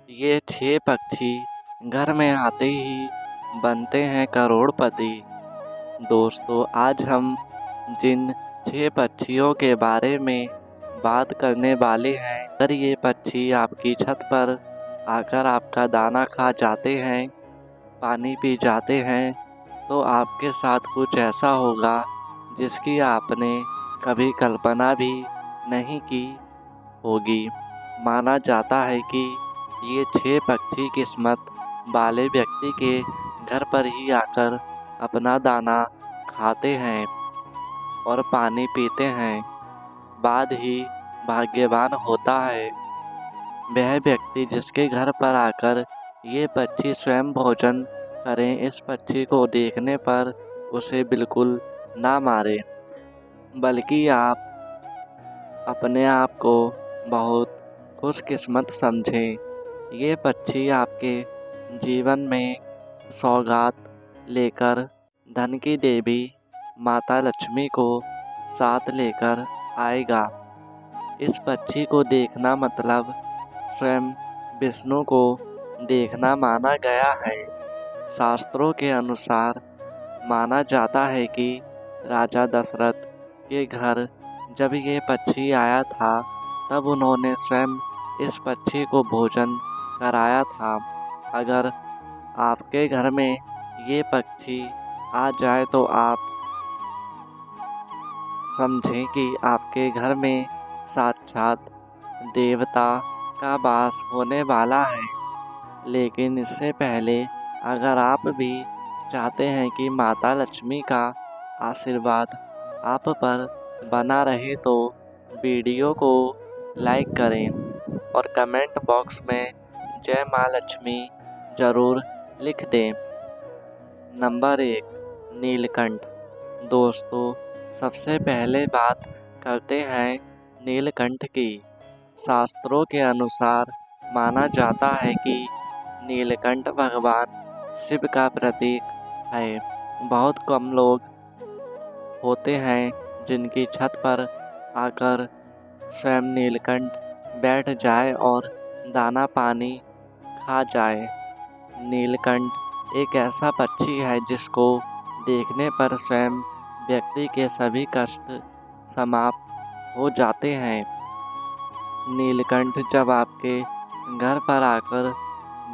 ये 6 पक्षी घर में आते ही बनते हैं करोड़पति। दोस्तों, आज हम जिन 6 पक्षियों के बारे में बात करने वाले हैं, अगर ये पक्षी आपकी छत पर आकर आपका दाना खा जाते हैं, पानी पी जाते हैं, तो आपके साथ कुछ ऐसा होगा जिसकी आपने कभी कल्पना भी नहीं की होगी। माना जाता है कि ये 6 पक्षी किस्मत वाले व्यक्ति के घर पर ही आकर अपना दाना खाते हैं और पानी पीते हैं। बाद ही भाग्यवान होता है वह व्यक्ति जिसके घर पर आकर ये पक्षी स्वयं भोजन करें। इस पक्षी को देखने पर उसे बिल्कुल ना मारें, बल्कि आप अपने आप को बहुत खुशकिस्मत समझें। ये पक्षी आपके जीवन में सौगात लेकर धन की देवी माता लक्ष्मी को साथ लेकर आएगा। इस पक्षी को देखना मतलब स्वयं विष्णु को देखना माना गया है। शास्त्रों के अनुसार माना जाता है कि राजा दशरथ के घर जब ये पक्षी आया था, तब उन्होंने स्वयं इस पक्षी को भोजन कराया था। अगर आपके घर में ये पक्षी आ जाए तो आप समझें कि आपके घर में साक्षात देवता का वास होने वाला है। लेकिन इससे पहले अगर आप भी चाहते हैं कि माता लक्ष्मी का आशीर्वाद आप पर बना रहे, तो वीडियो को लाइक करें और कमेंट बॉक्स में जय माँ लक्ष्मी ज़रूर लिख दें। नंबर 1, नीलकंठ। दोस्तों, सबसे पहले बात करते हैं नीलकंठ की। शास्त्रों के अनुसार माना जाता है कि नीलकंठ भगवान शिव का प्रतीक है। बहुत कम लोग होते हैं जिनकी छत पर आकर स्वयं नीलकंठ बैठ जाए और दाना पानी खा जाए। नीलकंठ एक ऐसा पक्षी है जिसको देखने पर स्वयं व्यक्ति के सभी कष्ट समाप्त हो जाते हैं। नीलकंठ जब आपके घर पर आकर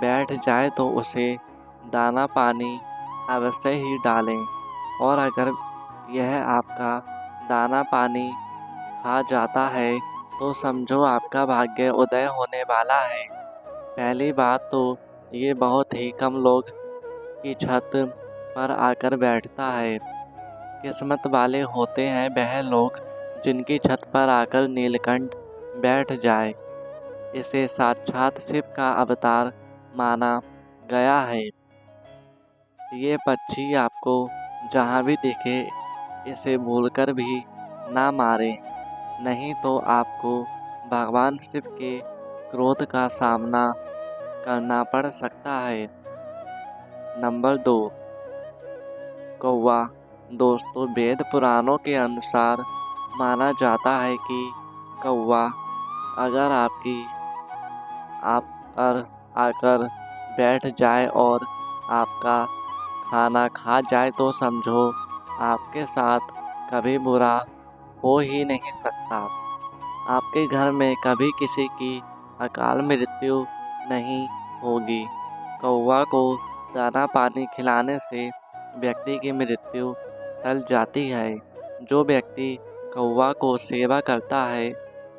बैठ जाए तो उसे दाना पानी अवश्य ही डालें, और अगर यह आपका दाना पानी खा जाता है तो समझो आपका भाग्य उदय होने वाला है। पहली बात तो ये बहुत ही कम लोग की छत पर आकर बैठता है। किस्मत वाले होते हैं वह लोग जिनकी छत पर आकर नीलकंठ बैठ जाए। इसे साक्षात शिव का अवतार माना गया है। ये पक्षी आपको जहाँ भी दिखे इसे भूलकर भी ना मारें, नहीं तो आपको भगवान शिव के क्रोध का सामना करना पड़ सकता है। नंबर 2, कौवा। दोस्तों, वेद पुराणों के अनुसार माना जाता है कि कौवा अगर आप पर आकर बैठ जाए और आपका खाना खा जाए तो समझो आपके साथ कभी बुरा हो ही नहीं सकता। आपके घर में कभी किसी की अकाल मृत्यु नहीं होगी। कौवा को दाना पानी खिलाने से व्यक्ति की मृत्यु टल जाती है। जो व्यक्ति कौवा को सेवा करता है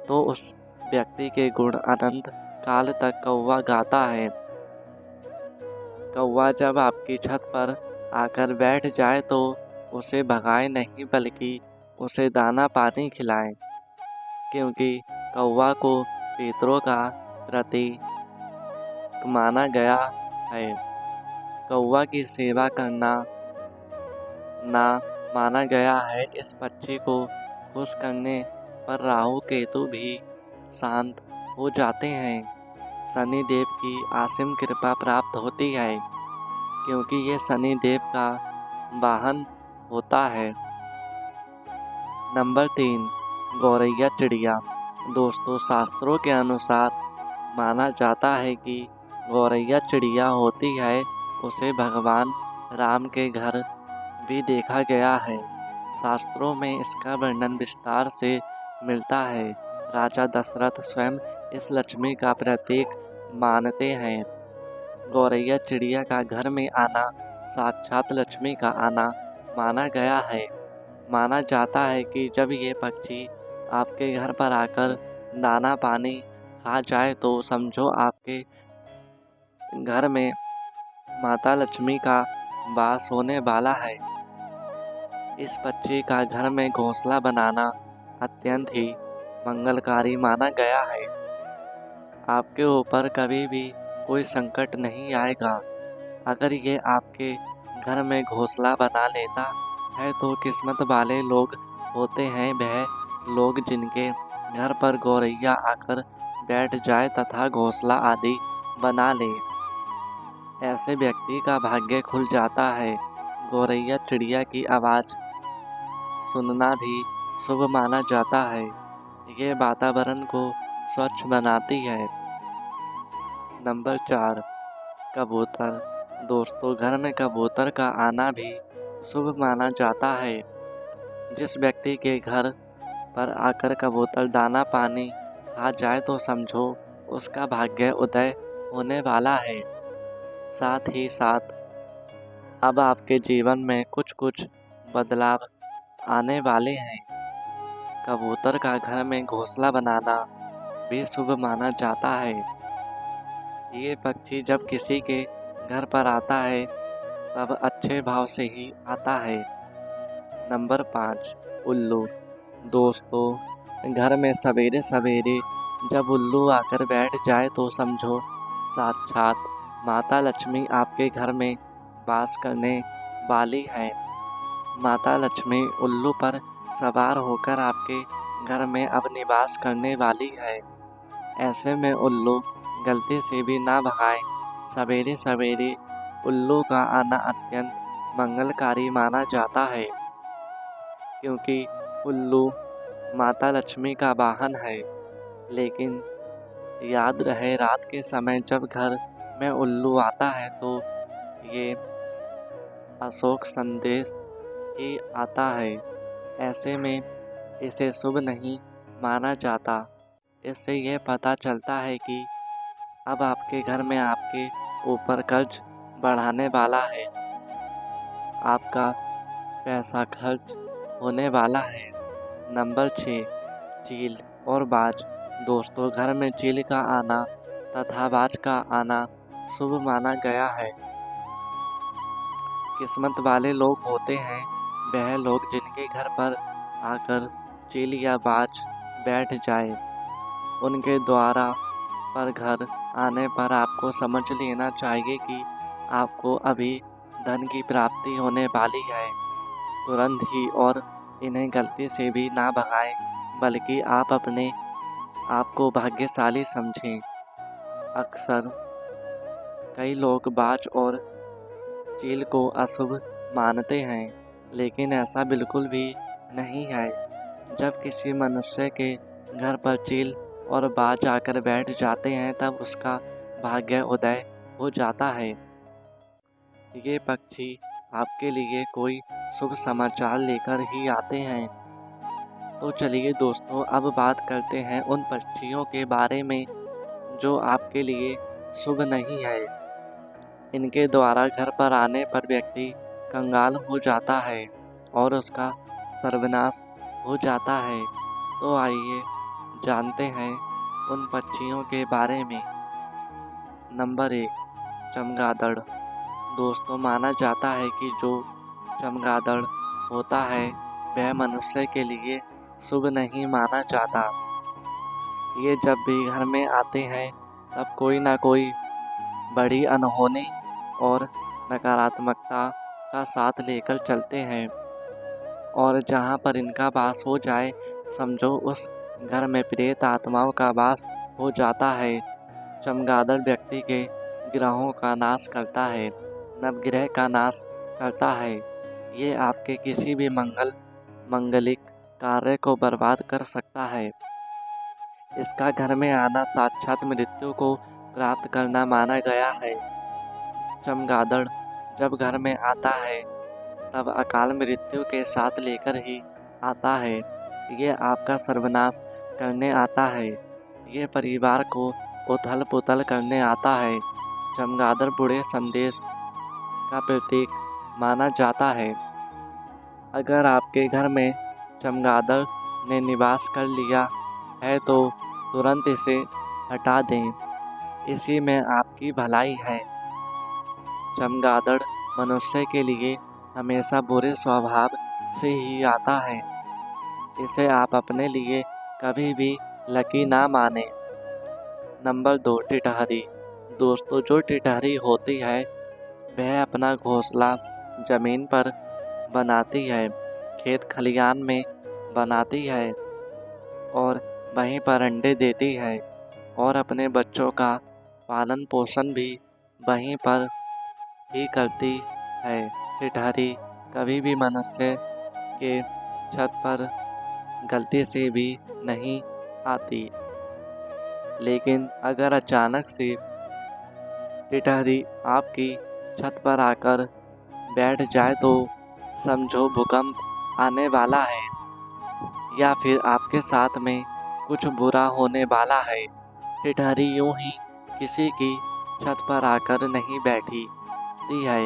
तो उस व्यक्ति के गुण अनंत काल तक कौवा गाता है। कौवा जब आपकी छत पर आकर बैठ जाए तो उसे भगाएं नहीं, बल्कि उसे दाना पानी खिलाएं, क्योंकि कौवा को पितरों का प्रतीक माना गया है। कौवा की सेवा करना ना माना गया है। इस पक्षी को खुश करने पर राहु केतु भी शांत हो जाते हैं। शनि देव की असीम कृपा प्राप्त होती है, क्योंकि ये शनि देव का वाहन होता है। नंबर 3, गौरैया चिड़िया। दोस्तों, शास्त्रों के अनुसार माना जाता है कि गौरैया चिड़िया होती है उसे भगवान राम के घर भी देखा गया है। शास्त्रों में इसका वर्णन विस्तार से मिलता है। राजा दशरथ स्वयं इस लक्ष्मी का प्रतीक मानते हैं। गौरैया चिड़िया का घर में आना साक्षात लक्ष्मी का आना माना गया है। माना जाता है कि जब ये पक्षी आपके घर पर आकर दाना पानी खा जाए तो समझो आपके घर में माता लक्ष्मी का वास होने वाला है। इस पक्षी का घर में घोंसला बनाना अत्यंत ही मंगलकारी माना गया है। आपके ऊपर कभी भी कोई संकट नहीं आएगा। अगर ये आपके घर में घोंसला बना लेता है तो किस्मत वाले लोग होते हैं वह लोग जिनके घर पर गौरैया आकर बैठ जाए तथा घोंसला आदि बना ले। ऐसे व्यक्ति का भाग्य खुल जाता है। गौरैया चिड़िया की आवाज़ सुनना भी शुभ माना जाता है। ये वातावरण को स्वच्छ बनाती है। नंबर 4, कबूतर। दोस्तों, घर में कबूतर का आना भी शुभ माना जाता है। जिस व्यक्ति के घर पर आकर कबूतर दाना पानी खा जाए तो समझो उसका भाग्य उदय होने वाला है। साथ ही साथ अब आपके जीवन में कुछ कुछ बदलाव आने वाले हैं। कबूतर का घर में घोंसला बनाना भी शुभ माना जाता है। ये पक्षी जब किसी के घर पर आता है तब अच्छे भाव से ही आता है। नंबर 5, उल्लू। दोस्तों, घर में सवेरे सवेरे जब उल्लू आकर बैठ जाए तो समझो साक्षात माता लक्ष्मी आपके घर में वास करने वाली है। माता लक्ष्मी उल्लू पर सवार होकर आपके घर में अब निवास करने वाली है। ऐसे में उल्लू गलती से भी ना भगाए। सवेरे सवेरे उल्लू का आना अत्यंत मंगलकारी माना जाता है, क्योंकि उल्लू माता लक्ष्मी का वाहन है। लेकिन याद रहे, रात के समय जब घर में उल्लू आता है तो ये अशोक संदेश ही आता है। ऐसे में इसे शुभ नहीं माना जाता। इससे यह पता चलता है कि अब आपके घर में आपके ऊपर कर्ज बढ़ाने वाला है। आपका पैसा खर्च होने वाला है। नंबर 6, चील और बाज। दोस्तों, घर में चील का आना तथा बाज का आना शुभ माना गया है। किस्मत वाले लोग होते हैं वह लोग जिनके घर पर आकर चील या बाज बैठ जाए। उनके द्वारा पर घर आने पर आपको समझ लेना चाहिए कि आपको अभी धन की प्राप्ति होने वाली है। तुरंत ही और इन्हें गलती से भी ना भगाएं, बल्कि आप अपने आप को भाग्यशाली समझें। अक्सर कई लोग बाज और चील को अशुभ मानते हैं, लेकिन ऐसा बिल्कुल भी नहीं है। जब किसी मनुष्य के घर पर चील और बाज आकर बैठ जाते हैं तब उसका भाग्य उदय हो जाता है। ये पक्षी आपके लिए कोई शुभ समाचार लेकर ही आते हैं। तो चलिए दोस्तों, अब बात करते हैं उन पक्षियों के बारे में जो आपके लिए शुभ नहीं है। इनके द्वारा घर पर आने पर व्यक्ति कंगाल हो जाता है और उसका सर्वनाश हो जाता है। तो आइए जानते हैं उन पक्षियों के बारे में। नंबर 1, चमगादड़। दोस्तों, माना जाता है कि जो चमगादड़ होता है वह मनुष्य के लिए शुभ नहीं माना जाता। ये जब भी घर में आते हैं तब कोई ना कोई बड़ी अनहोनी और नकारात्मकता का साथ लेकर चलते हैं, और जहाँ पर इनका वास हो जाए समझो उस घर में प्रेत आत्माओं का वास हो जाता है। चमगादड़ व्यक्ति के ग्रहों का नाश करता है, नवग्रह का नाश करता है। ये आपके किसी भी मंगलिक कार्य को बर्बाद कर सकता है। इसका घर में आना साक्षात मृत्यु को प्राप्त करना माना गया है। चमगादड़ जब घर में आता है तब अकाल मृत्यु के साथ लेकर ही आता है। ये आपका सर्वनाश करने आता है। ये परिवार को उथल-पुथल करने आता है। चमगादड़ बुरे संदेश का प्रतीक माना जाता है। अगर आपके घर में चमगादड़ ने निवास कर लिया है तो तुरंत इसे हटा दें। इसी में आपकी भलाई है। चमगादड़ मनुष्य के लिए हमेशा बुरे स्वभाव से ही आता है। इसे आप अपने लिए कभी भी लकी ना माने। नंबर 2, टिटहरी। दोस्तों, जो टिटहरी होती है वह अपना घोंसला जमीन पर बनाती है, खेत खलियान में बनाती है और वहीं पर अंडे देती है और अपने बच्चों का पालन पोषण भी वहीं पर ही करती है। टिटहरी कभी भी मनुष्य के छत पर गलती से भी नहीं आती। लेकिन अगर अचानक से टिटहरी आपकी छत पर आकर बैठ जाए तो समझो भूकंप आने वाला है या फिर आपके साथ में कुछ बुरा होने वाला है। टिटहरी यूं ही किसी की छत पर आकर नहीं बैठी है।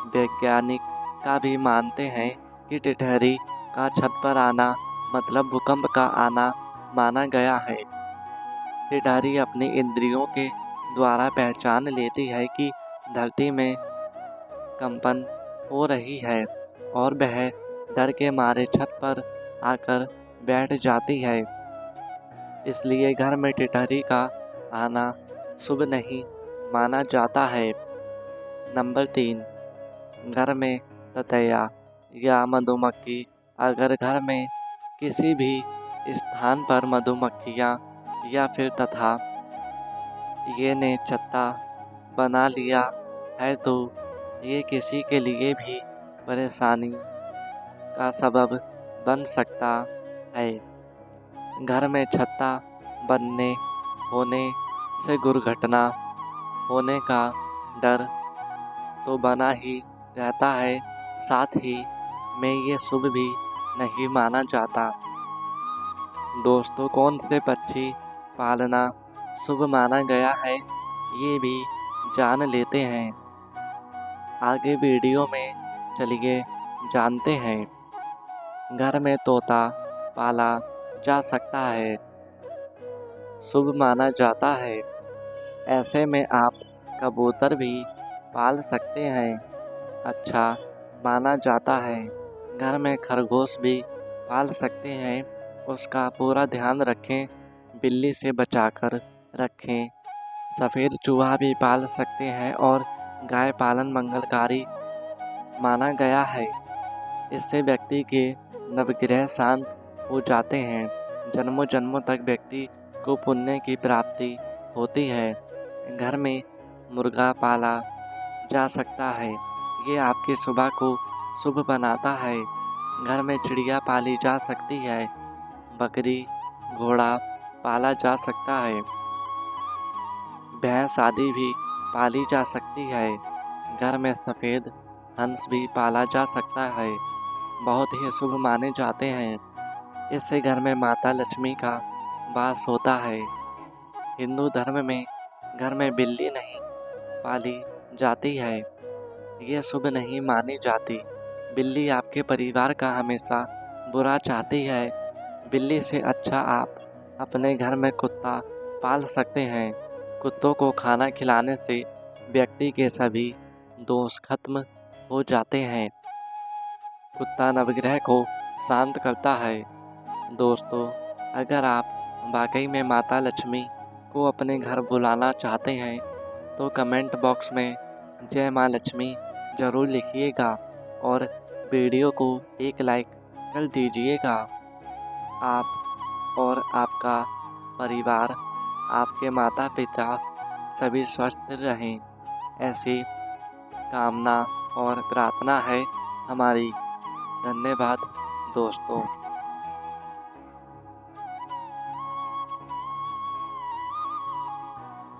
वैज्ञानिक का भी मानते हैं कि टिटहरी का छत पर आना मतलब भूकंप का आना माना गया है। टिटहरी अपनी इंद्रियों के द्वारा पहचान लेती है कि धरती में कंपन हो रही है और वह डर के मारे छत पर आकर बैठ जाती है। इसलिए घर में टिटहरी का आना शुभ नहीं माना जाता है। नंबर 3, घर में ततैया या मधुमक्खी। अगर घर में किसी भी स्थान पर मधुमक्खियाँ या फिर तथा ये ने छत्ता बना लिया है तो ये किसी के लिए भी परेशानी का सबब बन सकता है। घर में छत्ता बनने होने से दुर्घटना होने का डर तो बना ही रहता है, साथ ही में ये शुभ भी नहीं माना जाता। दोस्तों, कौन से पक्षी पालना शुभ माना गया है ये भी जान लेते हैं। आगे वीडियो में चलिए जानते हैं। घर में तोता पाला जा सकता है, शुभ माना जाता है। ऐसे में आप कबूतर भी पाल सकते हैं, अच्छा माना जाता है। घर में खरगोश भी पाल सकते हैं, उसका पूरा ध्यान रखें, बिल्ली से बचाकर रखें। सफ़ेद चूहा भी पाल सकते हैं और गाय पालन मंगलकारी माना गया है। इससे व्यक्ति के नवग्रह शांत हो जाते हैं। जन्मों जन्मों तक व्यक्ति को पुण्य की प्राप्ति होती है। घर में मुर्गा पाला जा सकता है, ये आपकी सुबह को शुभ बनाता है। घर में चिड़िया पाली जा सकती है, बकरी घोड़ा पाला जा सकता है, भैंस आदि भी पाली जा सकती है। घर में सफ़ेद हंस भी पाला जा सकता है, बहुत ही शुभ माने जाते हैं। इससे घर में माता लक्ष्मी का वास होता है। हिंदू धर्म में घर में बिल्ली नहीं पाली जाती है, ये शुभ नहीं मानी जाती। बिल्ली आपके परिवार का हमेशा बुरा चाहती है। बिल्ली से अच्छा आप अपने घर में कुत्ता पाल सकते हैं। कुत्तों को खाना खिलाने से व्यक्ति के सभी दोष खत्म हो जाते हैं। कुत्ता नवग्रह को शांत करता है। दोस्तों, अगर आप वाकई में माता लक्ष्मी को अपने घर बुलाना चाहते हैं तो कमेंट बॉक्स में जय माँ लक्ष्मी ज़रूर लिखिएगा और वीडियो को एक लाइक कर दीजिएगा। आप और आपका परिवार, आपके माता पिता सभी स्वस्थ रहें, ऐसी कामना और प्रार्थना है हमारी। धन्यवाद दोस्तों।